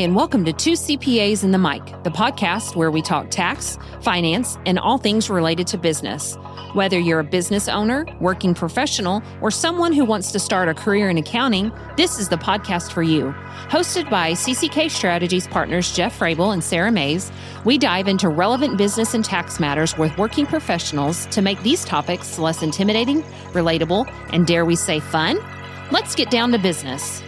and welcome to Two CPAs and the Mic, the podcast where we talk tax, finance, and all things related to business. Whether you're a business owner, working professional, or someone who wants to start a career in accounting, this is the podcast for you. Hosted by CCK Strategies partners Jeff Frable and Sara Mays, we dive into relevant business and tax matters with working professionals to make these topics less intimidating, relatable, and dare we say fun? Let's get down to business.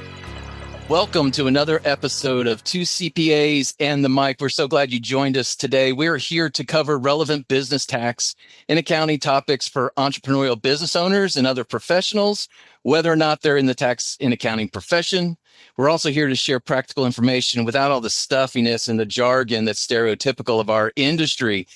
Welcome to another episode of Two CPAs and the Mic. We're so glad you joined us today. We're here to cover relevant business tax and accounting topics for entrepreneurial business owners and other professionals, whether or not they're in the tax and accounting profession. We're also here to share practical information without all the stuffiness and the jargon that's stereotypical of our industry.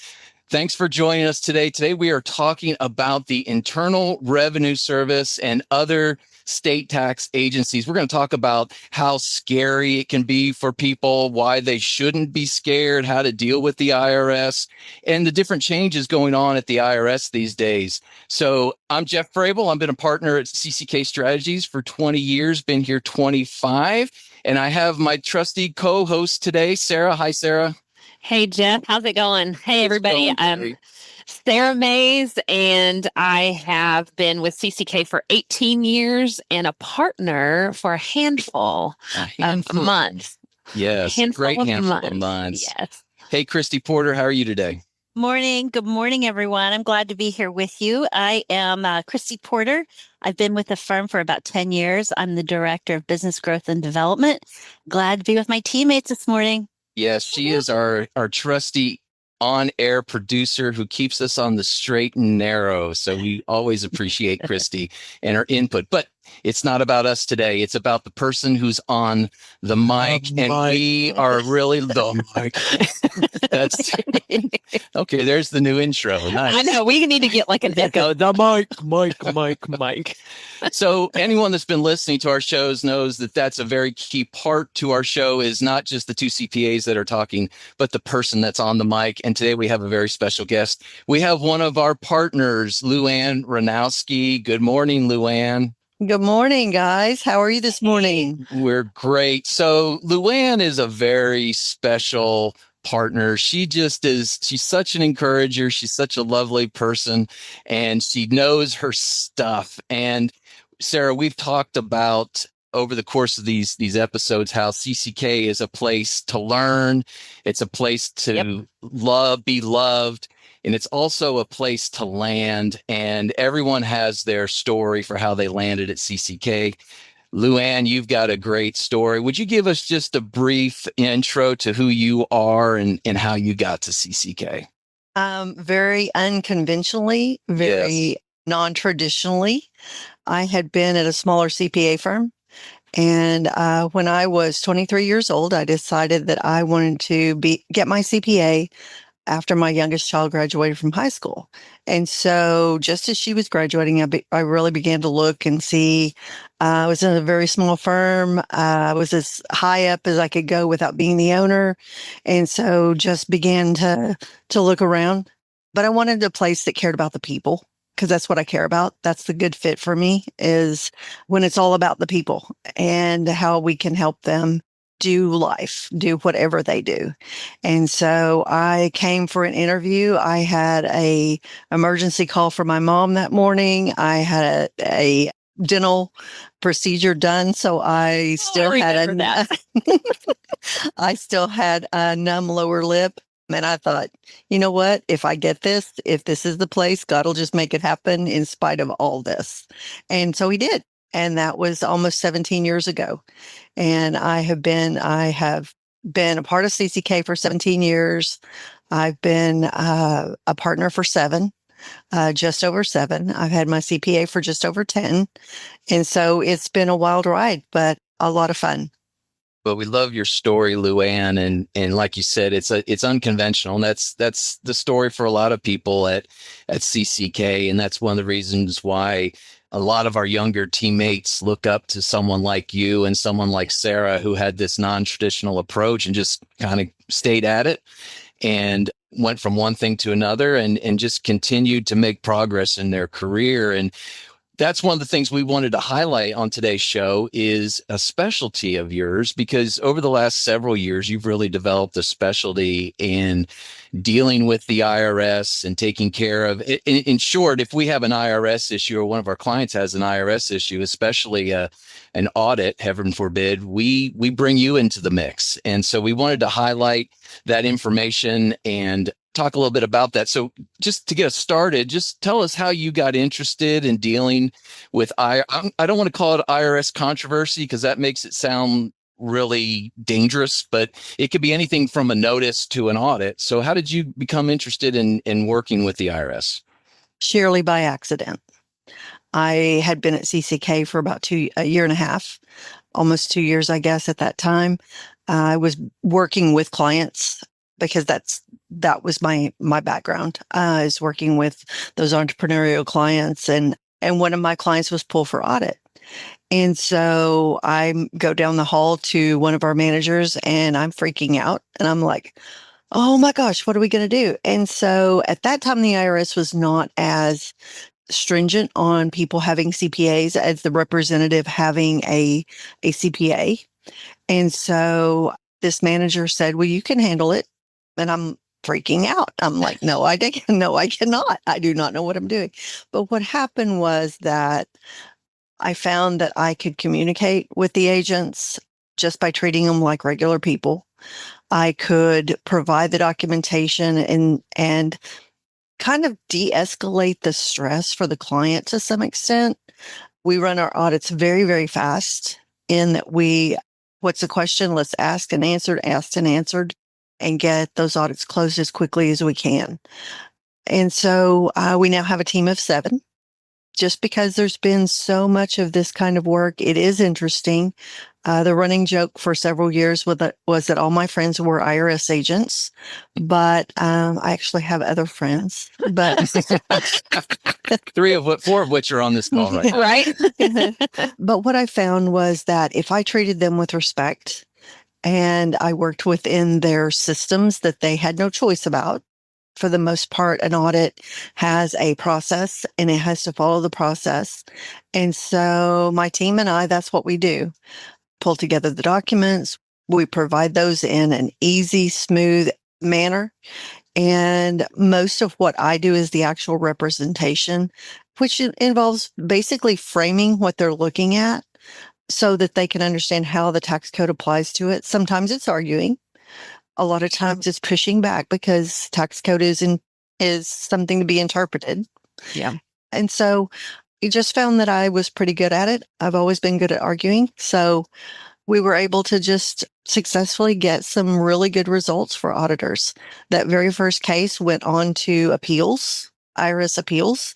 Thanks for joining us today. Today, we are talking about the Internal Revenue Service and other state tax agencies. We're going to talk about how scary it can be for people, why they shouldn't be scared, how to deal with the IRS, and the different changes going on at the IRS these days. So I'm Jeff Frable. I've been a partner at CCK Strategies for 20 years, been here 25, and I have my trusty co-host today, Sara. Hi, Sara. Hey, Jeff. How's it going? Hey, everybody. I'm Sara Mays, and I have been with CCK for 18 years and a partner for a handful of months. Yes, great handful of months. Yes. Hey, Christy Porter, how are you today? Morning. Good morning, everyone. I'm glad to be here with you. I am Christy Porter. I've been with the firm for about 10 years. I'm the Director of Business Growth and Development. Glad to be with my teammates this morning. Yes, she is our trusty on-air producer who keeps us on the straight and narrow. So we always appreciate Christy and her input. But it's not about us today. It's about the person who's on the mic. We are really the mic. That's okay. There's the new intro. Nice. I know. We need to get like an echo. The mic. So anyone that's been listening to our shows knows that that's a very key part to our show is not just the two CPAs that are talking, but the person that's on the mic. And today we have a very special guest. We have one of our partners, Luann Rinowski. Good morning, Luann. Good morning, guys. How are you this morning? We're great. So Luann is a very special partner. She's such an encourager. She's such a lovely person and she knows her stuff. And Sara, we've talked about over the course of these episodes how CCK is a place to learn. It's a place to be loved. And it's also a place to land, and everyone has their story for how they landed at CCK. Luann, you've got a great story. Would you give us just a brief intro to who you are and how you got to CCK? Very unconventionally, very non-traditionally. I had been at a smaller CPA firm. And when I was 23 years old, I decided that I wanted to get my CPA after my youngest child graduated from high school. And so just as she was graduating, I really began to look and see. I was in a very small firm. I was as high up as I could go without being the owner. And so just began to look around. But I wanted a place that cared about the people because that's what I care about. That's the good fit for me is when it's all about the people and how we can help them do life, do whatever they do. And so I came for an interview. I had a emergency call for my mom that morning. I had a dental procedure done. So I still I still had a numb lower lip. And I thought, you know what? If I get this, if this is the place, God will just make it happen in spite of all this. And so he did. And that was almost 17 years ago. And I have been a part of CCK for 17 years. I've been a partner for 7, just over 7. I've had my CPA for just over 10. And so it's been a wild ride, but a lot of fun. Well, we love your story, Luann, and like you said, it's unconventional, and that's the story for a lot of people at CCK, and that's one of the reasons why a lot of our younger teammates look up to someone like you and someone like Sara who had this non-traditional approach and just kind of stayed at it and went from one thing to another and just continued to make progress in their career. And That's one of the things we wanted to highlight on today's show is a specialty of yours, because over the last several years, you've really developed a specialty in dealing with the IRS and taking care of it. In short, if we have an IRS issue or one of our clients has an IRS issue, especially an audit, heaven forbid, we bring you into the mix. And so we wanted to highlight that information and talk a little bit about that. So just to get us started, just tell us how you got interested in dealing with I don't want to call it IRS controversy because that makes it sound really dangerous, but it could be anything from a notice to an audit. So how did you become interested in working with the IRS? Sheerly by accident. I had been at CCK for about a year and a half, almost 2 years, I guess, at that time. I was working with clients because that was my background, is working with those entrepreneurial clients. And one of my clients was pulled for audit. And so I go down the hall to one of our managers and I'm freaking out. And I'm like, oh my gosh, what are we going to do? And so at that time, the IRS was not as stringent on people having CPAs as the representative having a CPA. And so this manager said, well, you can handle it. And I'm freaking out. I'm like, no, I cannot. I do not know what I'm doing. But what happened was that I found that I could communicate with the agents just by treating them like regular people. I could provide the documentation and kind of de-escalate the stress for the client to some extent. We run our audits very, very fast in that what's the question? Let's asked and answered, and get those audits closed as quickly as we can. And so we now have a team of 7. Just because there's been so much of this kind of work, it is interesting. The running joke for several years was that all my friends were IRS agents, but I actually have other friends. But 4 of which are on this call right now. Right. But what I found was that if I treated them with respect and I worked within their systems that they had no choice about, for the most part, an audit has a process and it has to follow the process. And so my team and I, that's what we do. Pull together the documents. We provide those in an easy, smooth manner. And most of what I do is the actual representation, which involves basically framing what they're looking at so that they can understand how the tax code applies to it. Sometimes it's arguing. A lot of times it's pushing back because tax code is something to be interpreted. Yeah. And so I just found that I was pretty good at it. I've always been good at arguing. So we were able to just successfully get some really good results for auditors. That very first case went on to appeals, IRS appeals.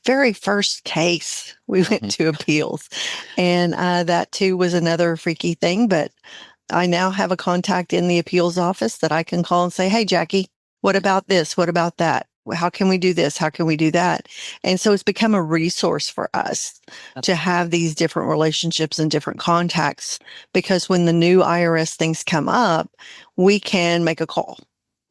Very first case, we went to appeals. And that too was another freaky thing. But I now have a contact in the appeals office that I can call and say, hey, Jackie, what about this? What about that? How can we do this? How can we do that? And so it's become a resource for us to have these different relationships and different contacts, because when the new IRS things come up, we can make a call.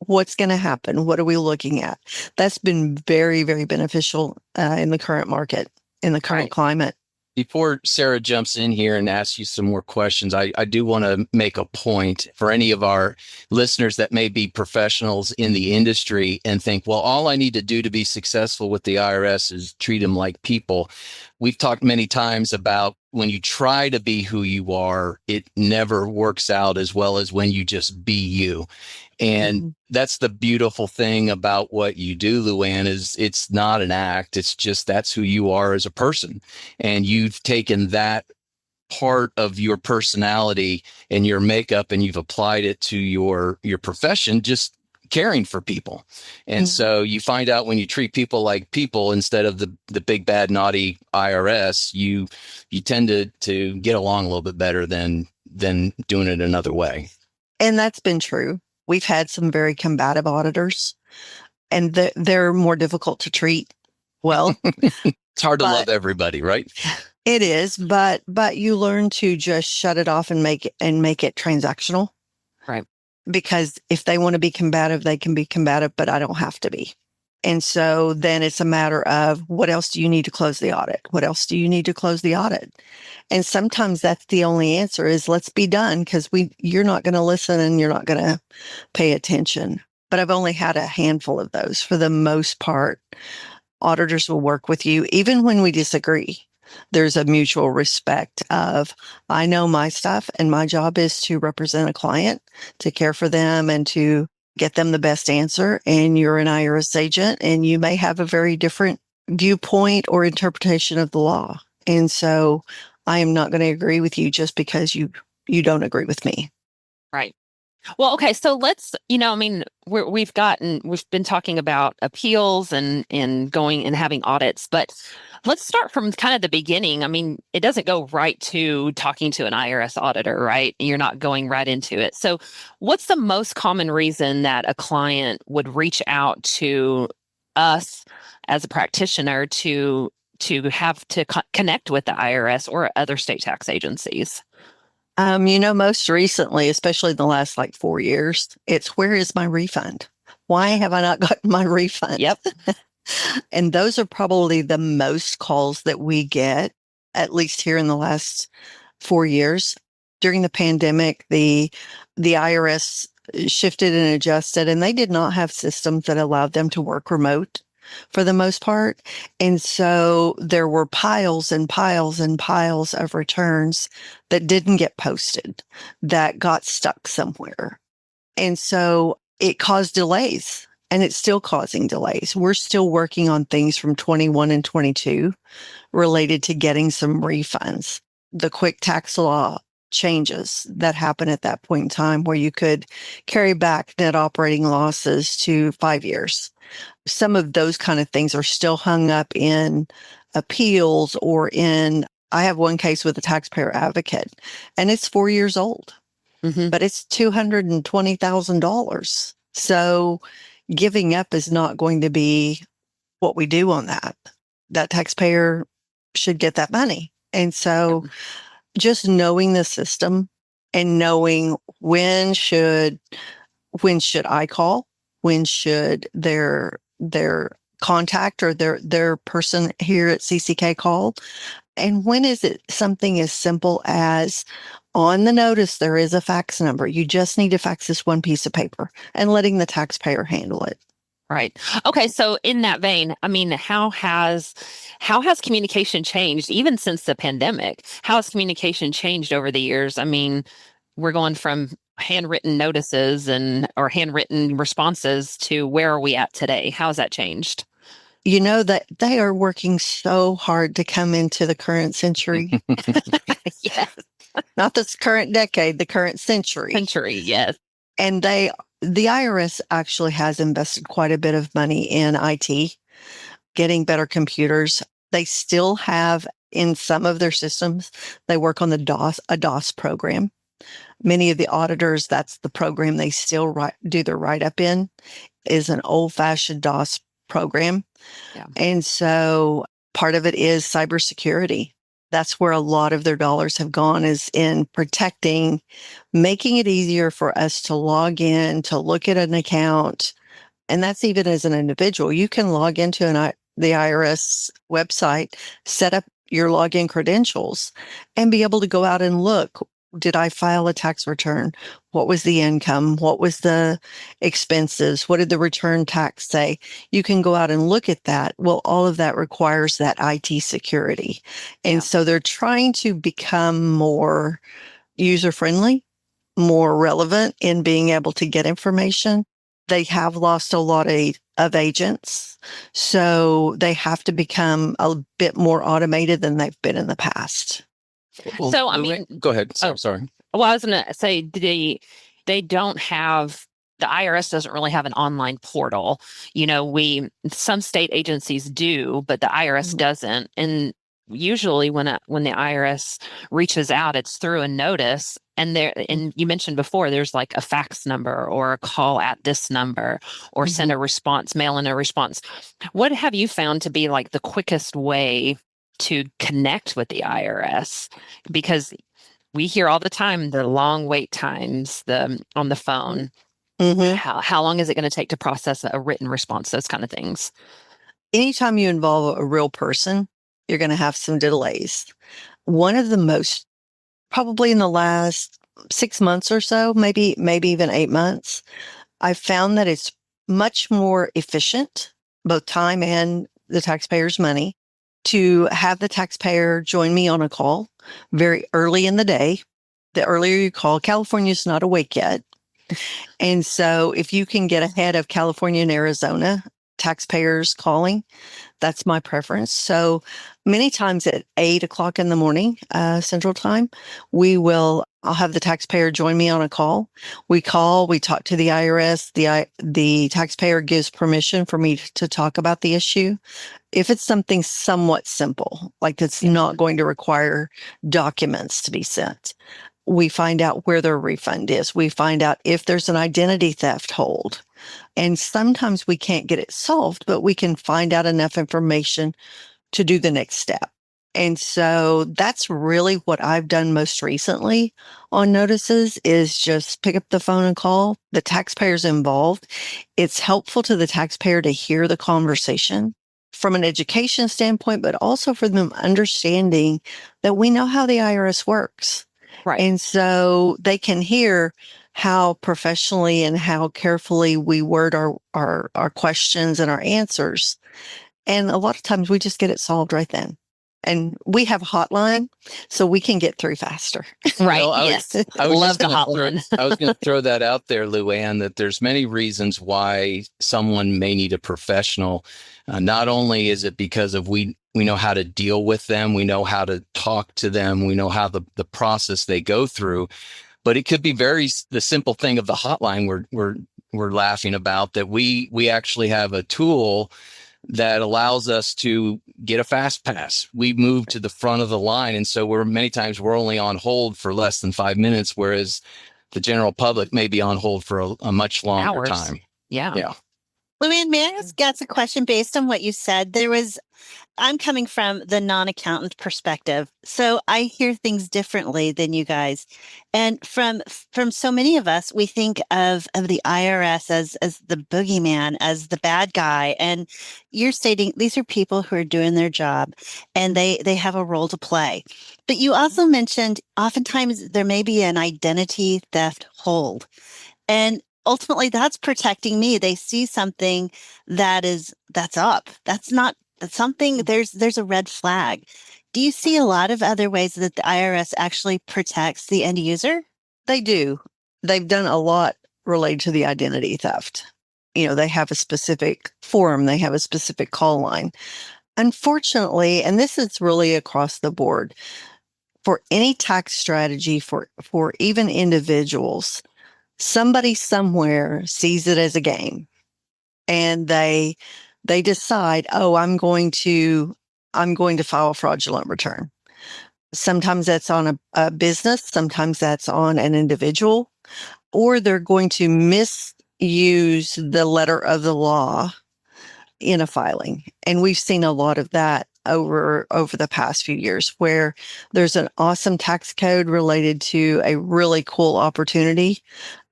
What's going to happen? What are we looking at? That's been very, very beneficial in the current market, in the current climate. Before Sarah jumps in here and asks you some more questions, I do want to make a point for any of our listeners that may be professionals in the industry and think, well, all I need to do to be successful with the IRS is treat them like people. We've talked many times about when you try to be who you are, it never works out as well as when you just be you. And that's the beautiful thing about what you do, Luann, is it's not an act. It's just that's who you are as a person. And you've taken that part of your personality and your makeup and you've applied it to your profession, just caring for people. And so you find out when you treat people like people instead of the big, bad, naughty IRS, you tend to get along a little bit better than doing it another way. And that's been true. We've had some very combative auditors, and they're more difficult to treat well. It's hard to love everybody, right? It is, but you learn to just shut it off and make it transactional. Right. Because if they want to be combative, they can be combative, but I don't have to be. And so then it's a matter of what else do you need to close the audit? What else do you need to close the audit? And sometimes that's the only answer is let's be done because you're not going to listen and you're not going to pay attention. But I've only had a handful of those. For the most part, auditors will work with you even when we disagree. There's a mutual respect of, I know my stuff and my job is to represent a client, to care for them and to get them the best answer. And you're an IRS agent and you may have a very different viewpoint or interpretation of the law. And so I am not going to agree with you just because you don't agree with me. Right. Well, okay. So let's, we've been talking about appeals and going and having audits, but let's start from kind of the beginning. I mean, it doesn't go right to talking to an IRS auditor, right? You're not going right into it. So what's the most common reason that a client would reach out to us as a practitioner to have to connect with the IRS or other state tax agencies? Most recently, especially in the last 4 years, it's where is my refund? Why have I not gotten my refund? Yep. And those are probably the most calls that we get, at least here in the last 4 years. During the pandemic, the IRS shifted and adjusted, and they did not have systems that allowed them to work remote for the most part. And so there were piles and piles and piles of returns that didn't get posted, that got stuck somewhere. And so it caused delays, and it's still causing delays. We're still working on things from 21 and 22 related to getting some refunds. The quick tax law changes that happen at that point in time where you could carry back net operating losses to 5 years. Some of those kind of things are still hung up in appeals or I have one case with a taxpayer advocate, and it's 4 years old, but it's $220,000. So giving up is not going to be what we do on that. That taxpayer should get that money. And so just knowing the system and knowing when should I call, when should their contact or their person here at CCK call, and when is it something as simple as on the notice there is a fax number. You just need to fax this one piece of paper and letting the taxpayer handle it. Right. Okay. So in that vein, I mean, how has communication changed even since the pandemic? How has communication changed over the years? I mean, we're going from handwritten notices or handwritten responses to where are we at today? How has that changed? You know that they are working so hard to come into the current century. Yes. Not this current decade, the current century. Yes. And the IRS actually has invested quite a bit of money in IT, getting better computers. They still have in some of their systems, they work on a DOS program. Many of the auditors, that's the program they still do their write-up in, is an old-fashioned DOS program. Yeah. And so part of it is cybersecurity. That's where a lot of their dollars have gone, is in protecting, making it easier for us to log in, to look at an account. And that's even as an individual. You can log into the IRS website, set up your login credentials, and be able to go out and look. Did I file a tax return? What was the income? What was the expenses? What did the return tax say? You can go out and look at that. Well, all of that requires that IT security. And so they're trying to become more user-friendly, more relevant in being able to get information. They have lost a lot of agents, so they have to become a bit more automated than they've been in the past. Well, so, I mean, go ahead. Sorry. Well, I was going to say they don't have, the IRS doesn't really have an online portal. Some state agencies do, but the IRS doesn't. And usually when the IRS reaches out, it's through a notice. And you mentioned before, there's like a fax number or a call at this number or send a response, mail in a response. What have you found to be like the quickest way to connect with the IRS? Because we hear all the time the long wait times on the phone. Mhm. How long is it going to take to process a written response? Those kind of things. Anytime you involve a real person, you're going to have some delays. One of the most, probably in the last 6 months or so, maybe even 8 months, I've found that it's much more efficient, both time and the taxpayer's money, to have the taxpayer join me on a call very early in the day. The earlier you call, California's not awake yet. And so if you can get ahead of California and Arizona taxpayers calling, that's my preference. So many times at 8 o'clock in the morning, Central Time, I'll have the taxpayer join me on a call. We talk to the IRS. The taxpayer gives permission for me to talk about the issue. If it's something somewhat simple, like it's not going to require documents to be sent, we find out where their refund is. We find out if there's an identity theft hold. And sometimes we can't get it solved, but we can find out enough information to do the next step. And so that's really what I've done most recently on notices, is just pick up the phone and call. The taxpayer's involved. It's helpful to the taxpayer to hear the conversation from an education standpoint, but also for them understanding that we know how the IRS works. Right. And so they can hear how professionally and how carefully we word our questions and our answers. And a lot of times we just get it solved right then. And we have a hotline, so we can get through faster. Right. Well, Yes. I was Love just the gonna hotline. I was going to throw that out there, Luann, that there's many reasons why someone may need a professional. Not only is it because of we know how to deal with them, we know how to talk to them, we know how the process they go through, but it could be the simple thing of the hotline we're laughing about, that we actually have a tool that allows us to get a fast pass. We move to the front of the line. And so many times we're only on hold for less than 5 minutes, whereas the general public may be on hold for a much longer Hours. time. Yeah. Luann, may I ask a question based on what you said? I'm coming from the non-accountant perspective, so I hear things differently than you guys. And from so many of us, we think of the IRS as the boogeyman, as the bad guy. And you're stating these are people who are doing their job, and they have a role to play. But you also mentioned oftentimes there may be an identity theft hold, and ultimately that's protecting me. They see something that's up. That's something, there's a red flag. Do you see a lot of other ways that the IRS actually protects the end user? They do. They've done a lot related to the identity theft. They have a specific forum. They have a specific call line. Unfortunately, and this is really across the board, for any tax strategy for even individuals, somebody somewhere sees it as a game, and they decide, oh, I'm going to file a fraudulent return. Sometimes that's on a business, sometimes that's on an individual, or they're going to misuse the letter of the law in a filing. And we've seen a lot of that over the past few years, where there's an awesome tax code related to a really cool opportunity,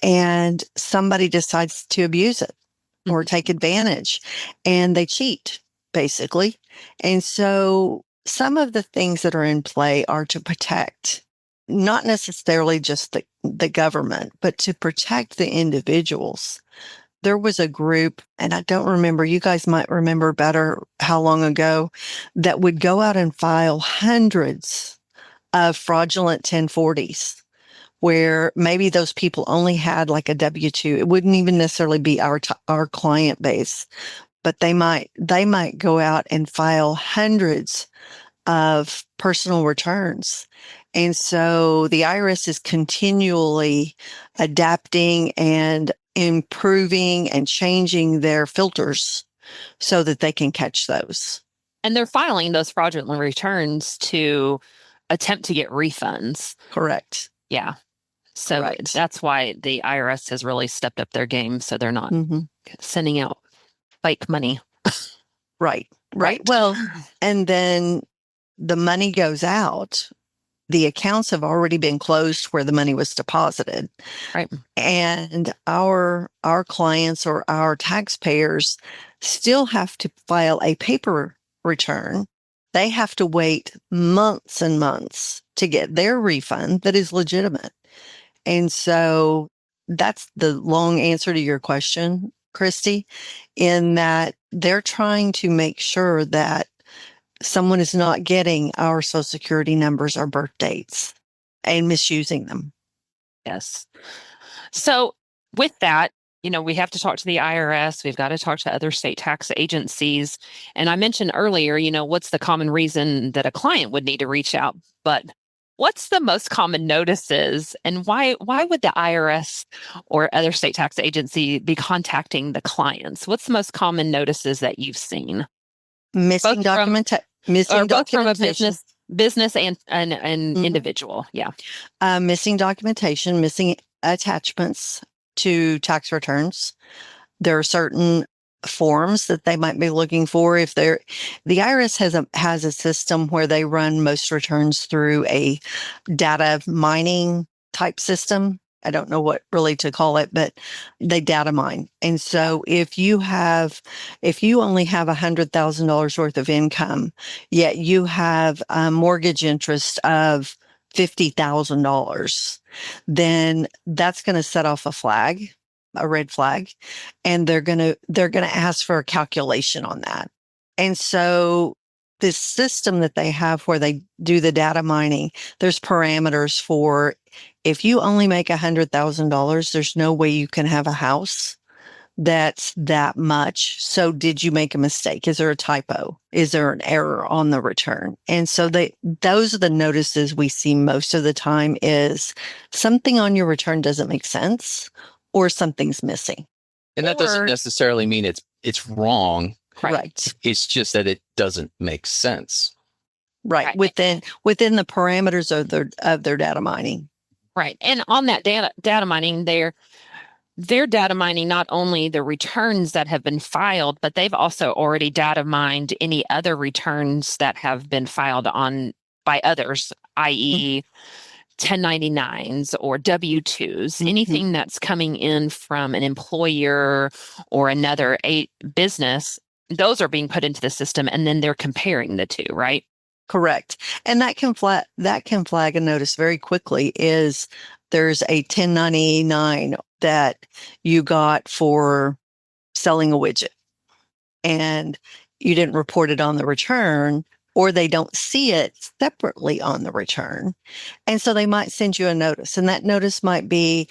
and somebody decides to abuse it or take advantage, and they cheat, basically. And so some of the things that are in play are to protect not necessarily just the government, but to protect the individuals. There was a group, and I don't remember, you guys might remember better how long ago, that would go out and file hundreds of fraudulent 1040s, where maybe those people only had like a W-2. It wouldn't even necessarily be our client base, but they might go out and file hundreds of personal returns. And so the IRS is continually adapting and improving and changing their filters so that they can catch those. And they're filing those fraudulent returns to attempt to get refunds. Correct. Yeah. So that's why the IRS has really stepped up their game, so they're not sending out fake money. Right. Well, and then the money goes out, the accounts have already been closed where the money was deposited. Right. And our clients or our taxpayers still have to file a paper return. They have to wait months and months to get their refund that is legitimate. And so that's the long answer to your question, Christy, in that they're trying to make sure that someone is not getting our Social Security numbers or birth dates and misusing them. Yes. So with that, we have to talk to the IRS. We've got to talk to other state tax agencies. And I mentioned earlier, what's the common reason that a client would need to reach out? But what's the most common notices, and why would the IRS or other state tax agency be contacting the clients? What's the most common notices that you've seen? Missing documentation. Both from a business and individual. Yeah. Missing documentation, missing attachments to tax returns. There are certain forms that they might be looking for. The IRS has a system where they run most returns through a data mining type system. I don't know what really to call it, but they data mine. And so if you only have $100,000 worth of income, yet you have a mortgage interest of $50,000, then that's going to set off a red flag, and they're going to ask for a calculation on that. And so this system that they have where they do the data mining, there's parameters for if you only make $100,000, there's no way you can have a house that's that much. So did you make a mistake? Is there a typo? Is there an error on the return? And so those are the notices we see most of the time is something on your return doesn't make sense or something's missing. And that doesn't necessarily mean it's wrong. Right. It's just that it doesn't make sense. Right. Within the parameters of their data mining. Right. And on that data mining, they're data mining not only the returns that have been filed, but they've also already data mined any other returns that have been filed by others, i.e. 1099s or W-2s, anything that's coming in from an employer or another business, those are being put into the system, and then they're comparing the two, right? Correct. And that can flag a notice very quickly is there's a 1099 that you got for selling a widget and you didn't report it on the return, or they don't see it separately on the return. And so they might send you a notice, and that notice might be,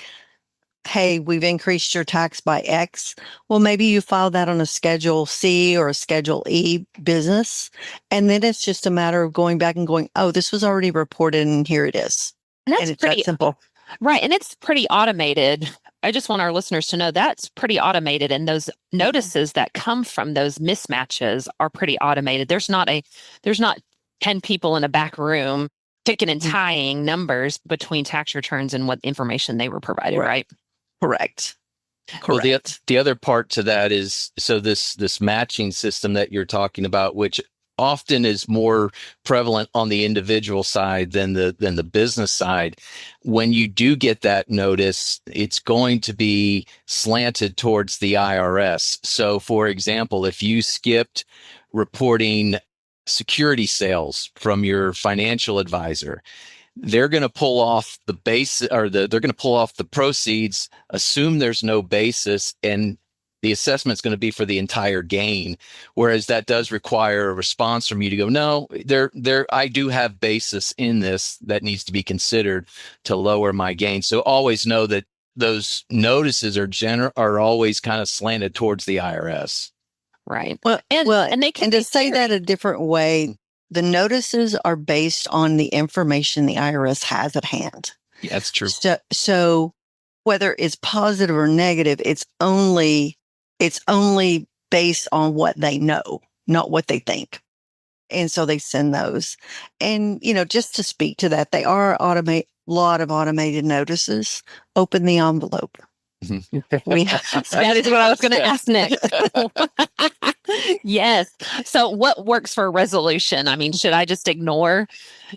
hey, we've increased your tax by X. Well, maybe you file that on a Schedule C or a Schedule E business. And then it's just a matter of going back and going, oh, this was already reported and here it is. And it's pretty that simple. Right. And it's pretty automated. I just want our listeners to know that's pretty automated. And those notices that come from those mismatches are pretty automated. There's not 10 people in a back room ticking and tying numbers between tax returns and what information they were provided, right? Correct. Well, the other part to that is, so this matching system that you're talking about, which often is more prevalent on the individual side than the business side. When you do get that notice, it's going to be slanted towards the IRS. So, for example, if you skipped reporting security sales from your financial advisor, they're going to pull off the base, or they're going to pull off the proceeds, assume there's no basis, and the assessment is going to be for the entire gain. Whereas that does require a response from you to go, no, I do have basis in this that needs to be considered to lower my gain. So always know that those notices are always kind of slanted towards the IRS. Right. And they can, and to say that a different way, the notices are based on the information the IRS has at hand. Yeah, that's true. So whether it's positive or negative, it's only based on what they know, not what they think. And so they send those. And, just to speak to that, they are lot of automated notices. Open the envelope. We That is what I was going to ask next. Yes. So what works for a resolution? I mean, should I just ignore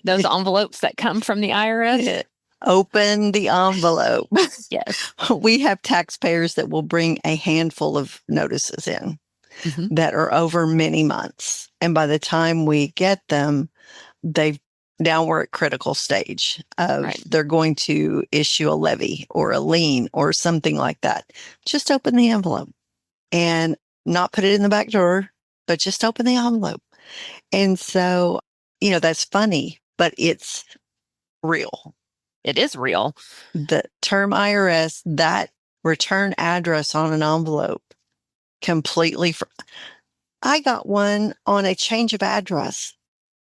those envelopes that come from the IRS? open the envelope. Yes. We have taxpayers that will bring a handful of notices in Mhm. that are over many months. And by the time we get them, now we're at critical stage of Right. they're going to issue a levy or a lien or something like that. Just open the envelope and not put it in the back drawer, but just open the envelope. And so, that's funny, but it's real. It is real. The term IRS, that return address on an envelope, completely. I got one on a change of address.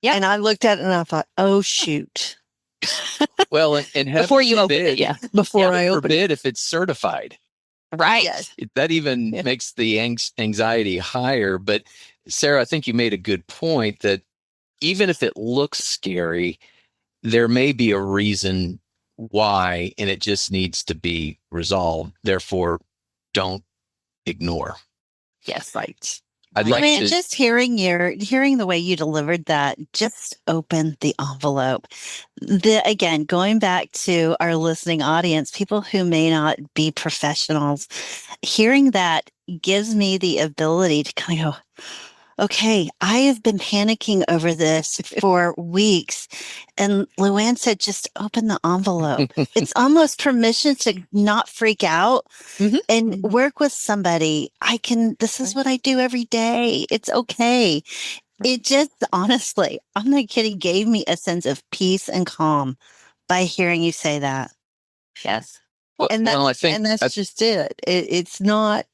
Yep. And I looked at it and I thought, oh, shoot. Well, and Before you open it, yeah. Before I open it. forbid if it's certified. Right. Yes. That even makes the anxiety higher. But Sarah, I think you made a good point that even if it looks scary, there may be a reason why, and it just needs to be resolved. Therefore, don't ignore. Yes. Right. I'd like to just hearing the way you delivered that, just open the envelope. Again, going back to our listening audience, people who may not be professionals, hearing that gives me the ability to kind of go, okay, I have been panicking over this for weeks. And Luann said, just open the envelope. It's almost permission to not freak out and work with somebody. This is what I do every day. It's okay. It just, honestly, I'm not kidding, gave me a sense of peace and calm by hearing you say that. Yes. And that's just it. It's not,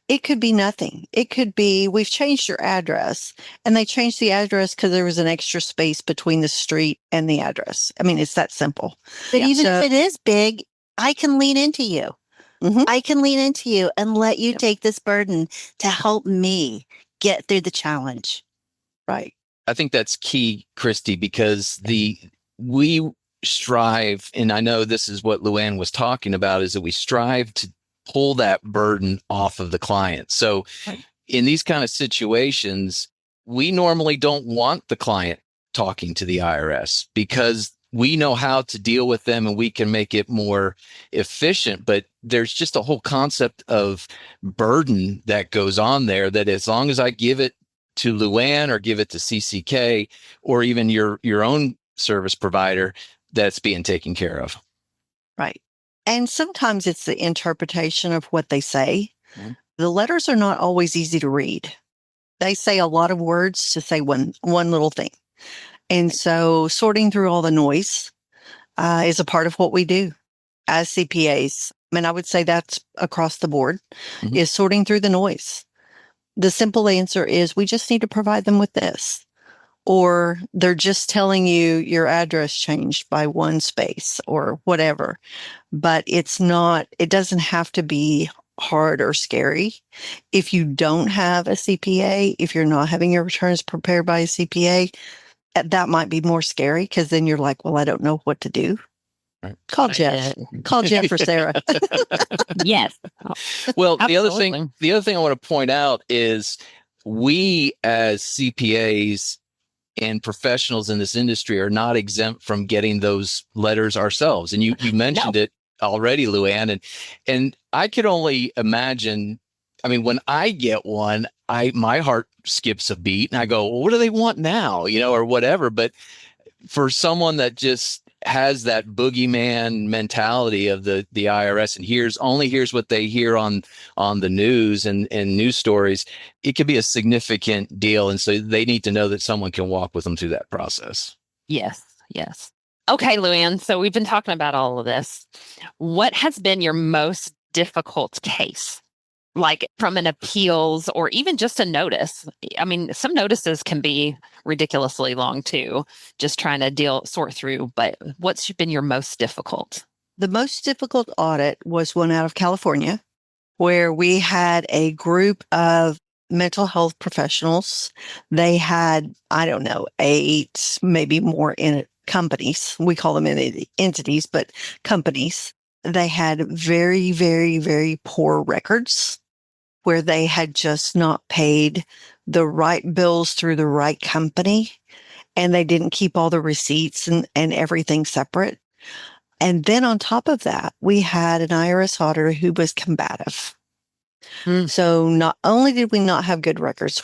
it could be nothing. It could be, we've changed your address, and they changed the address because there was an extra space between the street and the address. I mean, it's that simple. But even if it is big, I can lean into you. I can lean into you and let you take this burden to help me get through the challenge. Right. I think that's key, Christy, because we strive, and I know this is what Luann was talking about, is that we strive to pull that burden off of the client. So in these kind of situations, we normally don't want the client talking to the IRS because we know how to deal with them and we can make it more efficient. But there's just a whole concept of burden that goes on there that as long as I give it to Luann or give it to CCK or even your own service provider, that's being taken care of. Right. And sometimes it's the interpretation of what they say. The letters are not always easy to read. They say a lot of words to say one little thing. And so sorting through all the noise is a part of what we do as CPAs. I mean, I would say that's across the board, is sorting through the noise. The simple answer is we just need to provide them with this. Or they're just telling you your address changed by one space or whatever. But it doesn't have to be hard or scary. If you don't have a CPA, if you're not having your returns prepared by a CPA, that might be more scary because then you're like, well, I don't know what to do. Right. Call Jeff. Call Jeff or Sarah. Yes. Well, the other thing I want to point out is we as CPAs and professionals in this industry are not exempt from getting those letters ourselves. And you mentioned it already, Luann, and I could only imagine. I mean, when I get one, my heart skips a beat and I go, well, what do they want now? Or whatever. But for someone that just has that boogeyman mentality of the IRS and hears what they hear on the news and news stories, it could be a significant deal. And so they need to know that someone can walk with them through that process. Yes. Yes. Okay, Luann. So we've been talking about all of this. What has been your most difficult case? Like from an appeals or even just a notice. I mean, some notices can be ridiculously long too, just trying to sort through. But what's been your most difficult? The most difficult audit was one out of California where we had a group of mental health professionals. They had, 8, maybe more in companies. We call them entities, but companies. they had very, very, very poor records where they had just not paid the right bills through the right company, and they didn't keep all the receipts and everything separate. And then on top of that, we had an IRS auditor who was combative. So not only did we not have good records,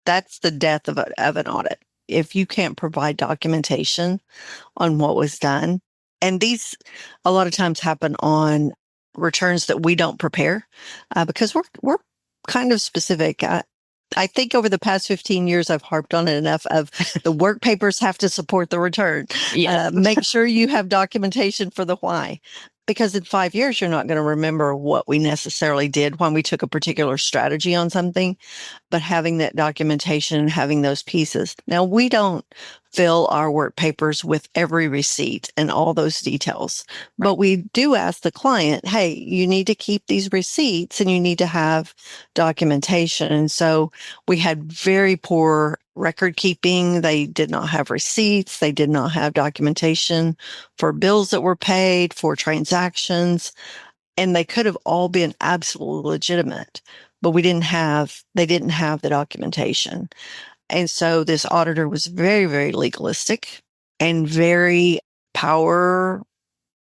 that's the death of an audit. If you can't provide documentation on what was done, and these a lot of times happen on returns that we don't prepare because we're kind of specific. I think over the past 15 years, I've harped on it enough of the work papers have to support the return. Yes. Make sure you have documentation for the why. Because in 5 years, you're not going to remember what we necessarily did when we took a particular strategy on something, but having that documentation and having those pieces. Now, we don't fill our work papers with every receipt and all those details, but we do ask the client, hey, you need to keep these receipts and you need to have documentation. And so we had very poor record keeping. They did not have receipts. They did not have documentation for bills that were paid, for transactions, and they could have all been absolutely legitimate, but they didn't have the documentation. And so this auditor was very, very legalistic and very power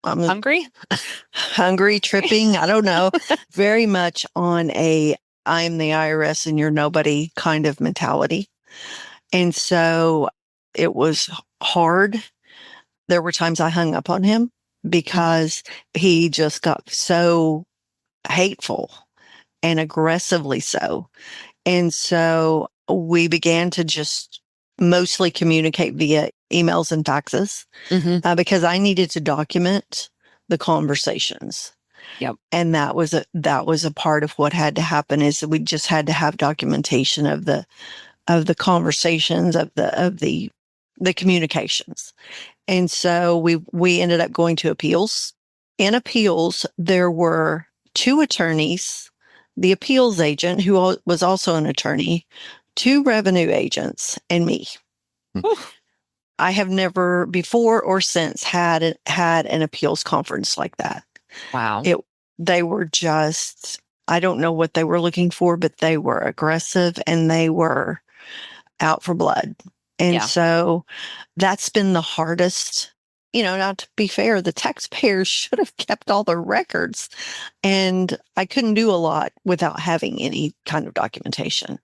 Hungry? hungry, tripping, I don't know, very much on a I'm the IRS and you're nobody kind of mentality. And so it was hard. There were times I hung up on him because he just got so hateful and aggressively so. And so we began to just mostly communicate via emails and faxes because I needed to document the conversations. Yep. And that was a part of what had to happen is that we just had to have documentation of the conversations, of the communications. And so we ended up going to appeals. In appeals, there were 2 attorneys, the appeals agent, who was also an attorney, 2 revenue agents, and me. I have never before or since had an appeals conference like that. Wow. They were just, I don't know what they were looking for, but they were aggressive and they were out for blood. And so that's been the hardest. Now to be fair, the taxpayers should have kept all the records, and I couldn't do a lot without having any kind of documentation.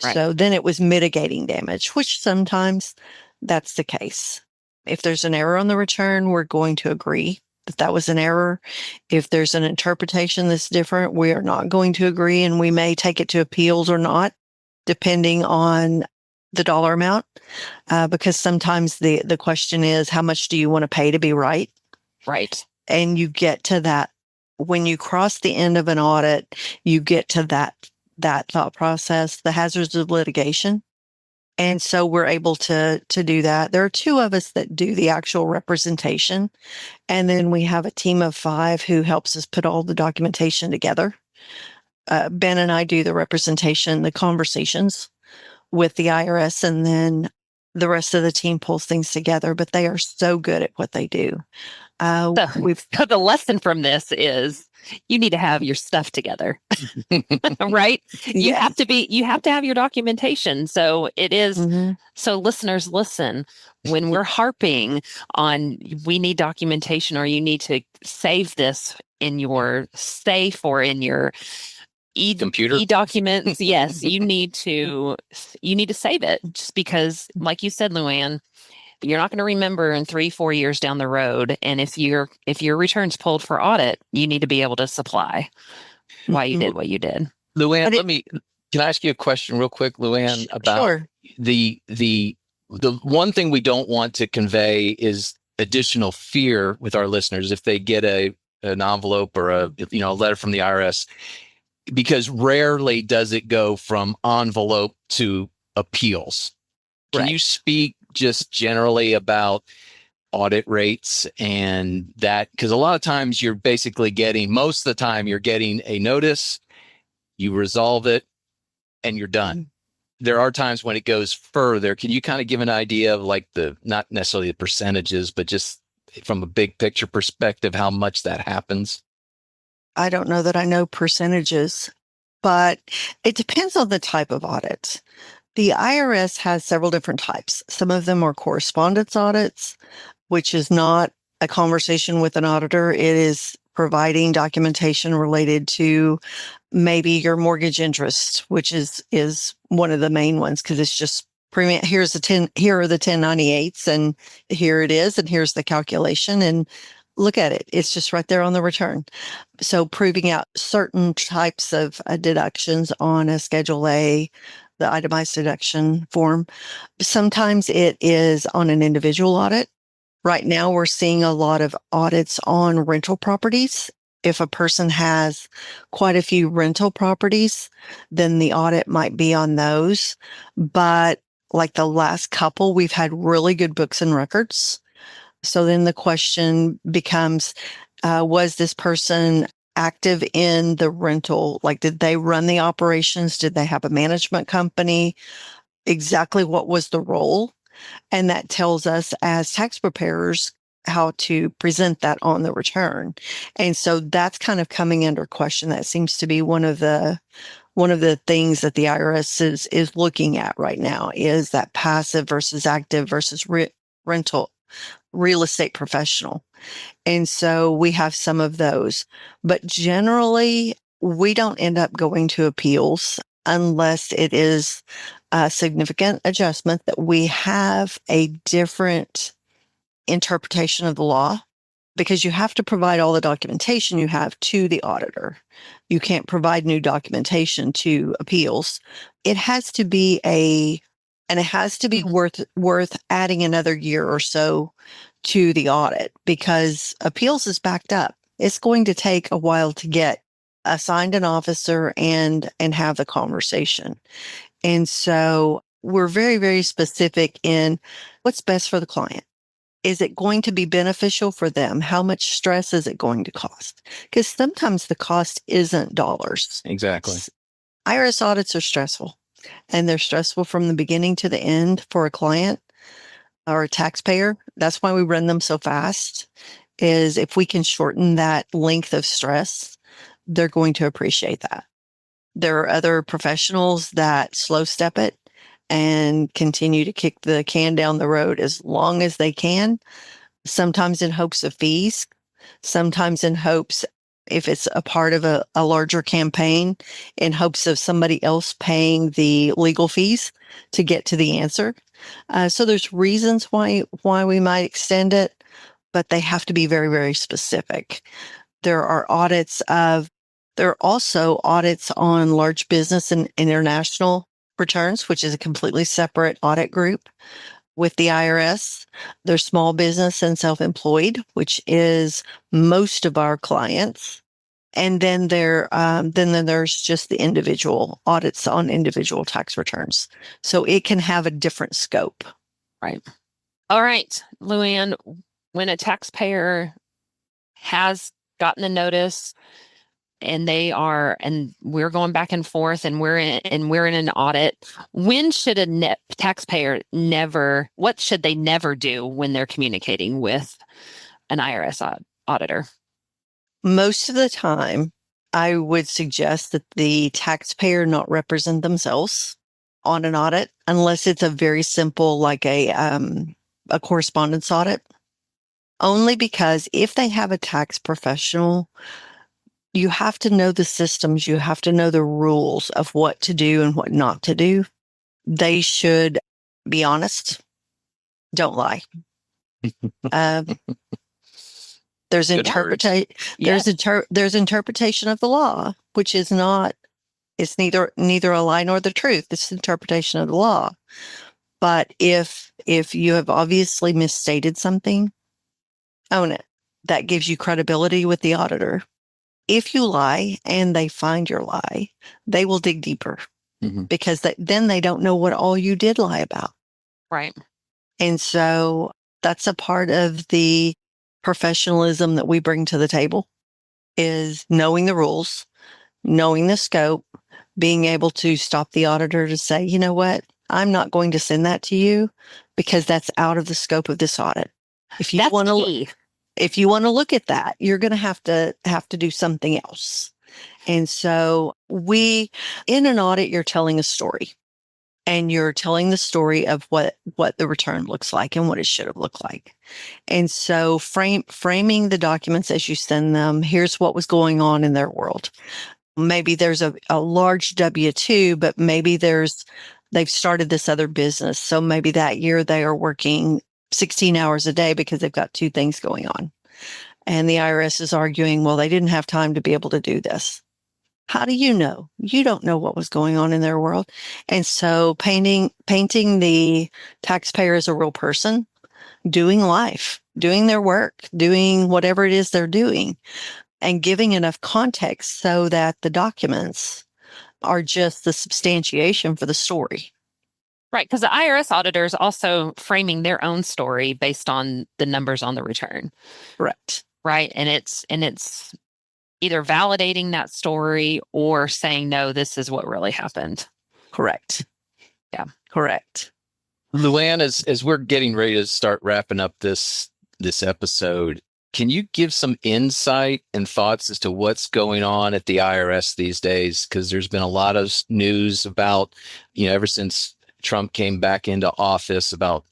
Right. So then it was mitigating damage, which sometimes that's the case. If there's an error on the return, we're going to agree that was an error. If there's an interpretation that's different, we are not going to agree, and we may take it to appeals or not, depending on the dollar amount, because sometimes the question is, how much do you want to pay to be right? Right. And you get to that when you cross the end of an audit, you get to that thought process, the hazards of litigation. And so we're able to do that. There are 2 of us that do the actual representation. And then we have a team of 5 who helps us put all the documentation together. Ben and I do the representation, the conversations with the IRS, and then the rest of the team pulls things together, but they are so good at what they do. So the lesson from this is you need to have your stuff together, right? You have to have your documentation. So it is. So listeners, listen, when we're harping on, we need documentation, or you need to save this in your safe or in your computer documents. Yes, you need to save it, just because, like you said, Luann, you're not going to remember in 3-4 years down the road. And if your return's pulled for audit, you need to be able to supply why you did what you did. Luann, can I ask you a question real quick, Luann, about the one thing we don't want to convey is additional fear with our listeners if they get an envelope or a letter from the IRS. Because rarely does it go from envelope to appeals. Can you speak just generally about audit rates and that? Because a lot of times most of the time you're getting a notice, you resolve it, and you're done. There are times when it goes further. Can you kind of give an idea of not necessarily the percentages, but just from a big picture perspective, how much that happens? I don't know that I know percentages, but it depends on the type of audit. The IRS has several different types. Some of them are correspondence audits, which is not a conversation with an auditor. It is providing documentation related to maybe your mortgage interest, which is one of the main ones, because it's just here are the 1098s, and here it is, and here's the calculation, and look at it. It's just right there on the return. So proving out certain types of deductions on a Schedule A, the itemized deduction form. Sometimes it is on an individual audit. Right now, we're seeing a lot of audits on rental properties. If a person has quite a few rental properties, then the audit might be on those. But like the last couple, we've had really good books and records. So then the question becomes, was this person active in the rental? Like, did they run the operations? Did they have a management company? Exactly what was the role? And that tells us as tax preparers how to present that on the return. And so that's kind of coming under question. That seems to be one of the things that the IRS is looking at right now, is that passive versus active versus rental real estate professional. And so we have some of those, but generally we don't end up going to appeals unless it is a significant adjustment that we have a different interpretation of the law, because you have to provide all the documentation you have to the auditor. You can't provide new documentation to appeals. It has to be worth adding another year or so to the audit, because appeals is backed up. It's going to take a while to get assigned an officer and have the conversation. And so we're very, very specific in what's best for the client. Is it going to be beneficial for them? How much stress is it going to cost? Because sometimes the cost isn't dollars. Exactly. IRS audits are stressful, and they're stressful from the beginning to the end for a client or a taxpayer. That's why we run them so fast, is if we can shorten that length of stress, they're going to appreciate that. There are other professionals that slow step it and continue to kick the can down the road as long as they can, sometimes in hopes of fees, sometimes in hopes, if it's a part of a larger campaign, in hopes of somebody else paying the legal fees to get to the answer. So there's reasons why we might extend it, but they have to be very, very specific. There are also audits on large business and international returns, which is a completely separate audit group with the IRS. There's small business and self-employed, which is most of our clients. And then there's just the individual audits on individual tax returns. So it can have a different scope. Right. All right, Luann, when a taxpayer has gotten the notice and we're going back and forth and we're in an audit, when should a taxpayer what should they never do when they're communicating with an IRS auditor? Most of the time, I would suggest that the taxpayer not represent themselves on an audit, unless it's a very simple, like a correspondence audit. Only because if they have a tax professional, you have to know the systems, you have to know the rules of what to do and what not to do. They should be honest. Don't lie. There's interpretation of the law, which is not, it's neither a lie nor the truth. It's interpretation of the law. But if you have obviously misstated something, own it. That gives you credibility with the auditor. If you lie and they find your lie, they will dig deeper, because then they don't know what all you did lie about. Right. And so that's a part of the professionalism that we bring to the table, is knowing the rules, knowing the scope, being able to stop the auditor to say, you know what, I'm not going to send that to you because that's out of the scope of this audit. If you want to, if you want to look at that, you're going to have to do something else. And so in an audit, you're telling a story, and you're telling the story of what the return looks like and what it should have looked like. And so framing the documents as you send them, here's what was going on in their world. Maybe there's a large W-2, but maybe they've started this other business. So maybe that year they are working 16 hours a day because they've got two things going on. And the IRS is arguing, well, they didn't have time to be able to do this. How do you know? You don't know what was going on in their world. And so painting the taxpayer as a real person, doing life, doing their work, doing whatever it is they're doing, and giving enough context so that the documents are just the substantiation for the story. Right, because the IRS auditor is also framing their own story based on the numbers on the return. Correct. Right, and it's either validating that story or saying, no, this is what really happened. Correct. Yeah. Correct. Luann, as we're getting ready to start wrapping up this episode, can you give some insight and thoughts as to what's going on at the IRS these days? Because there's been a lot of news about, ever since Trump came back into office, about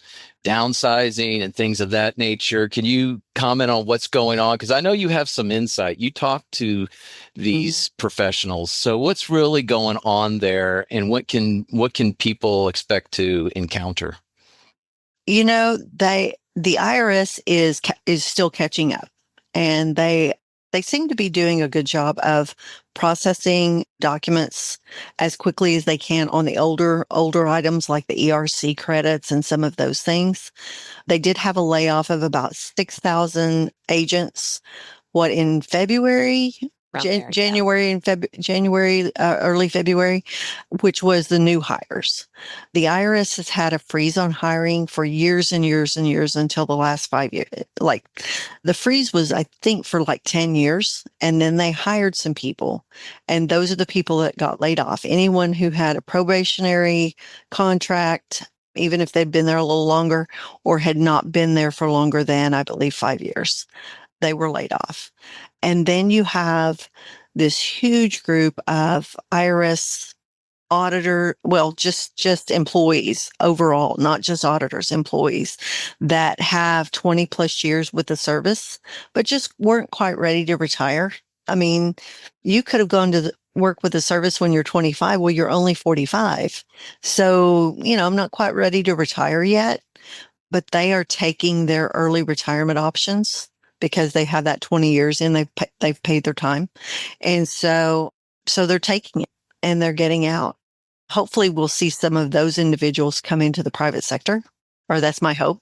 downsizing and things of that nature. Can you comment on what's going on? Because I know you have some insight. You talk to these professionals. So what's really going on there, and what can people expect to encounter? The IRS is still catching up, and they seem to be doing a good job of processing documents as quickly as they can on the older items like the ERC credits and some of those things. They did have a layoff of about 6,000 agents, in February? January and January, early February, which was the new hires. The IRS has had a freeze on hiring for years and years and years until the last 5 years. Like the freeze was, I think, for like 10 years. And then they hired some people. And those are the people that got laid off. Anyone who had a probationary contract, even if they'd been there a little longer or had not been there for longer than, I believe, 5 years, they were laid off. And then you have this huge group of IRS just employees overall, not just auditors, employees that have 20 plus years with the service, but just weren't quite ready to retire. I mean, you could have gone to work with the service when you're 25. Well, you're only 45. So, I'm not quite ready to retire yet, but they are taking their early retirement options because they have that 20 years in, they've paid their time. And so they're taking it and they're getting out. Hopefully we'll see some of those individuals come into the private sector, or that's my hope,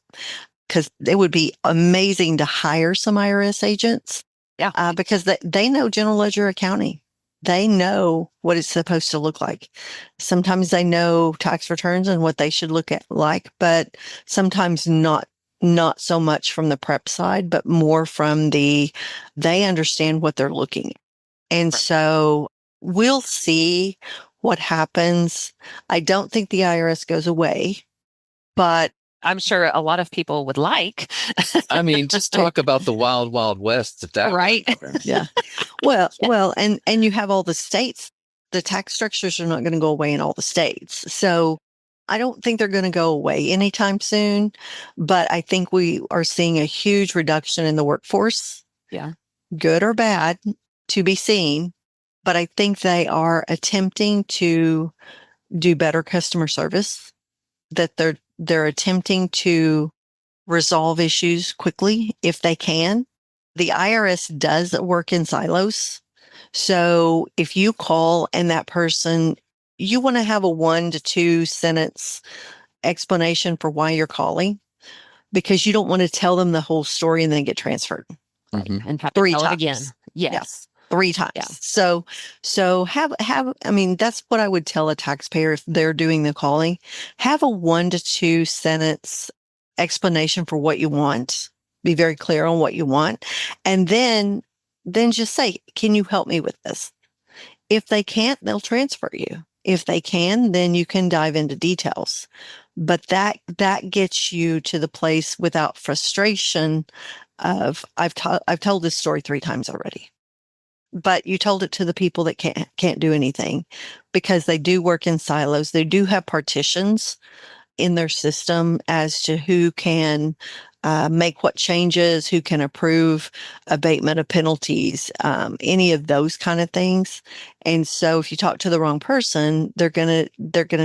because it would be amazing to hire some IRS agents. Yeah. Because they know general ledger accounting. They know what it's supposed to look like. Sometimes they know tax returns and what they should look at but sometimes not so much from the prep side, but more from they understand what they're looking at. And so we'll see what happens. I don't think the IRS goes away, but I'm sure a lot of people would like. I mean, just talk about the wild, wild west. If that right. Yeah. Well, and you have all the states. The tax structures are not going to go away in all the states. So I don't think they're going to go away anytime soon, but I think we are seeing a huge reduction in the workforce. Yeah. Good or bad, to be seen. But I think they are attempting to do better customer service, that they're attempting to resolve issues quickly if they can. The IRS does work in silos. So if you call and that person, you want to have a 1 to 2 sentence explanation for why you're calling, because you don't want to tell them the whole story and then get transferred. Mm-hmm. And have to 3 tell times. it again. Yes. Yeah. 3 times. Yeah. So have, I mean, that's what I would tell a taxpayer if they're doing the calling. Have a 1 to 2 sentence explanation for what you want. Be very clear on what you want. And then just say, can you help me with this? If they can't, they'll transfer you. If they can, then you can dive into details. But that gets you to the place without frustration of I've told this story 3 times already, but you told it to the people that can't do anything, because they do work in silos. They do have partitions in their system as to who can make what changes, who can approve abatement of penalties, any of those kind of things. And so if you talk to the wrong person, they're gonna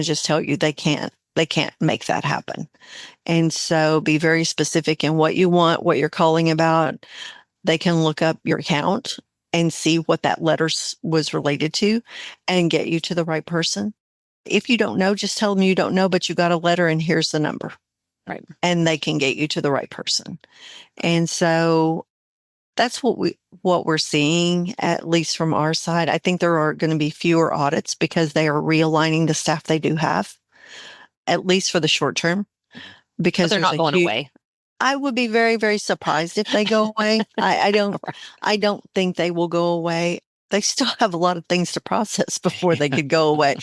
just tell you they can't make that happen. And so be very specific in what you want, what you're calling about. They can look up your account and see what that letter was related to and get you to the right person. If you don't know, just tell them you don't know, but you got a letter and here's the number. Right. And they can get you to the right person. And so that's what we're seeing, at least from our side. I think there are going to be fewer audits because they are realigning the staff they do have, at least for the short term. Because but they're not going away. I would be very, very surprised if they go away. I don't think they will go away. They still have a lot of things to process before they could go away.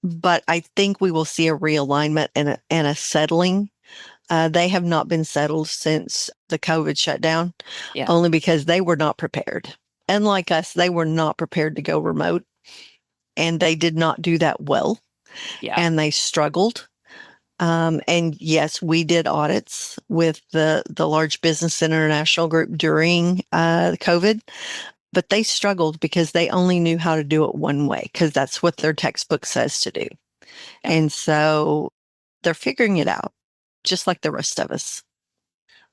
But I think we will see a realignment and a settling. They have not been settled since the COVID shutdown, only because they were not prepared. And like us, they were not prepared to go remote. And they did not do that well. Yeah. And they struggled. And yes, we did audits with the large business international group during COVID, but they struggled because they only knew how to do it one way, because that's what their textbook says to do. Yeah. And so they're figuring it out, just like the rest of us.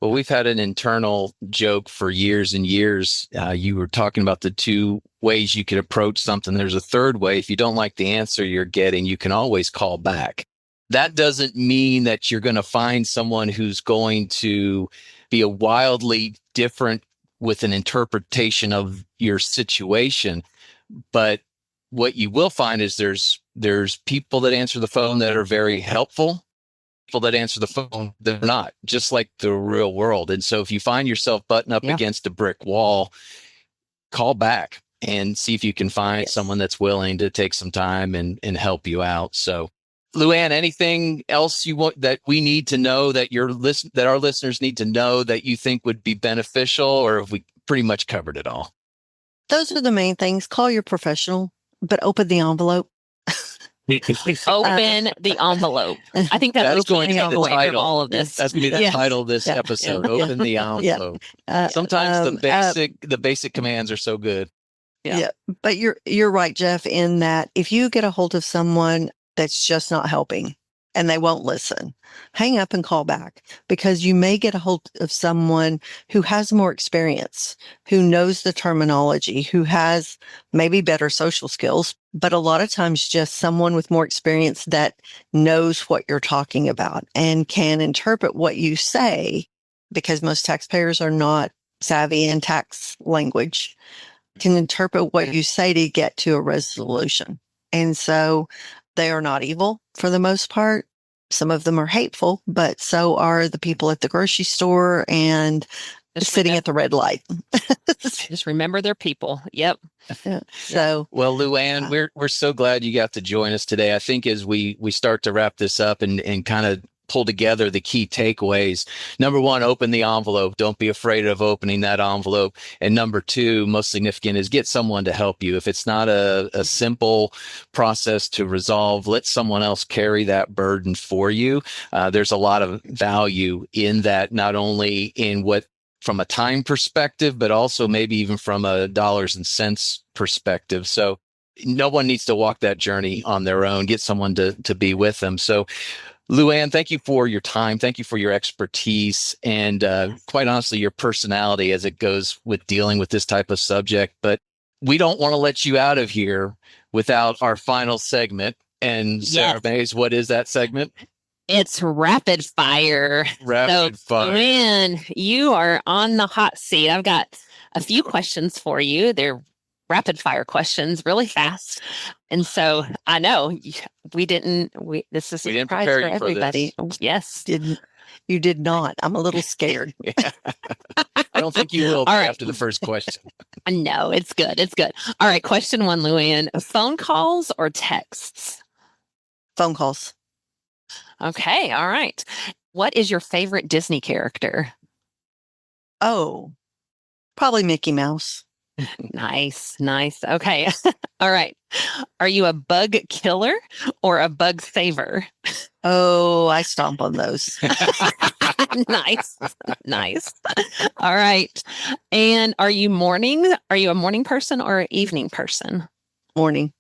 Well, we've had an internal joke for years and years. You were talking about the 2 ways you could approach something. There's a third way. If you don't like the answer you're getting, you can always call back. That doesn't mean that you're going to find someone who's going to be a wildly different with an interpretation of your situation. But what you will find is there's people that answer the phone that are very helpful, people that answer the phone that are not, just like the real world. And so if you find yourself butting up against a brick wall, call back and see if you can find someone that's willing to take some time and help you out. So Luann, anything else you want that we need to know that that our listeners need to know that you think would be beneficial, or have we pretty much covered it all? Those are the main things. Call your professional, but open the envelope. Open the envelope. I think that's going to be the title of all of this. That's going to be the title of this episode. Open the envelope. Sometimes the basic commands are so good. Yeah. But you're right, Jeff, in that if you get a hold of someone that's just not helping and they won't listen, hang up and call back, because you may get a hold of someone who has more experience, who knows the terminology, who has maybe better social skills, but a lot of times just someone with more experience that knows what you're talking about and can interpret what you say, because most taxpayers are not savvy in tax language, can interpret what you say to get to a resolution. And so they are not evil for the most part. Some of them are hateful, but so are the people at the grocery store and sitting at the red light. Just remember they're people. Yep. So, well, Luann, we're so glad you got to join us today. I think as we start to wrap this up and kind of pull together the key takeaways. Number 1, open the envelope. Don't be afraid of opening that envelope. And number 2, most significant, is get someone to help you. If it's not a simple process to resolve, let someone else carry that burden for you. There's a lot of value in that, not only in what from a time perspective, but also maybe even from a dollars and cents perspective. So no one needs to walk that journey on their own. Get someone to be with them. So Luann, thank you for your time. Thank you for your expertise and quite honestly, your personality as it goes with dealing with this type of subject. But we don't want to let you out of here without our final segment. And Sara Mays, what is that segment? It's rapid fire. Rapid fire. Luann, you are on the hot seat. I've got a few questions for you. They're rapid fire questions, really fast. And so I know this is a surprise for everybody. Yes. You did not. I'm a little scared. I don't think you will after the first question. No, it's good. It's good. All right. Question 1, Luann. Phone calls or texts? Phone calls. Okay. All right. What is your favorite Disney character? Oh, probably Mickey Mouse. Nice. Okay. All right. Are you a bug killer or a bug saver? Oh, I stomp on those. Nice. All right. And are you a morning person or an evening person? Morning.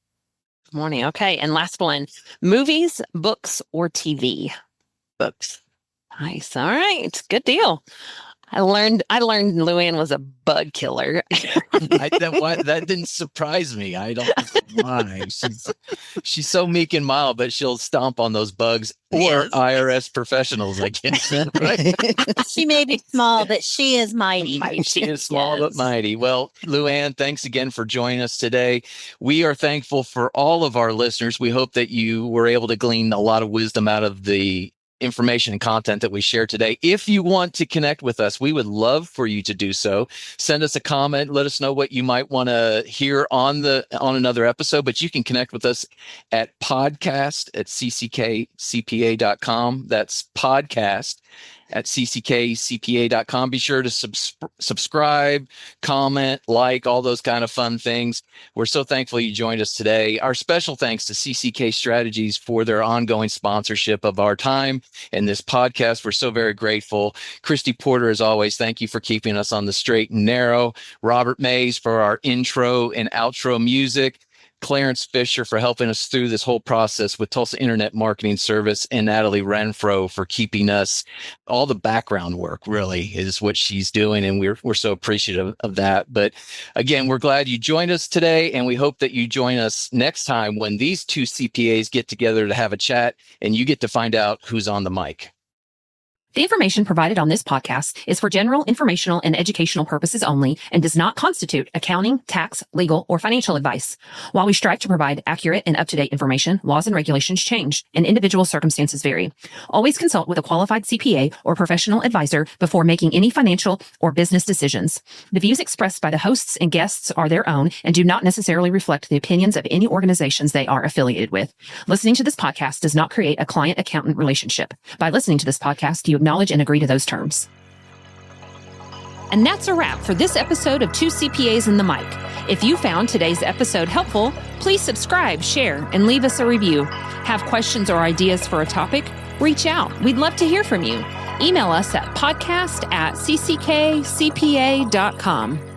Morning. Okay. And last one, movies, books, or TV? Books. Nice. All right. Good deal. I learned Luann was a bug killer. That didn't surprise me. I don't know why. She's so meek and mild, but she'll stomp on those bugs or IRS professionals, I guess. Right? She may be small, but she is mighty. She is small but mighty. Well, Luann, thanks again for joining us today. We are thankful for all of our listeners. We hope that you were able to glean a lot of wisdom out of the information and content that we share today. If you want to connect with us, we would love for you to do so. Send us a comment, let us know what you might want to hear on another episode, but you can connect with us at podcast@cckcpa.com. That's podcast@cckcpa.com. Be sure to subscribe, comment, like, all those kind of fun things. We're so thankful you joined us today. Our special thanks to CCK Strategies for their ongoing sponsorship of our time and this podcast. We're so very grateful. Christy Porter, as always, thank you for keeping us on the straight and narrow. Robert Mays for our intro and outro music. Clarence Fisher for helping us through this whole process with Tulsa Internet Marketing Service, and Natalie Renfro for keeping us, all the background work really is what she's doing. And we're so appreciative of that. But again, we're glad you joined us today, and we hope that you join us next time when these two CPAs get together to have a chat and you get to find out who's on the mic. The information provided on this podcast is for general informational and educational purposes only and does not constitute accounting, tax, legal, or financial advice. While we strive to provide accurate and up-to-date information, laws and regulations change and individual circumstances vary. Always consult with a qualified CPA or professional advisor before making any financial or business decisions. The views expressed by the hosts and guests are their own and do not necessarily reflect the opinions of any organizations they are affiliated with. Listening to this podcast does not create a client-accountant relationship. By listening to this podcast, you acknowledge and agree to those terms. And that's a wrap for this episode of Two CPAs and the Mic. If you found today's episode helpful, please subscribe, share, and leave us a review. Have questions or ideas for a topic? Reach out. We'd love to hear from you. Email us at podcast@cckcpa.com.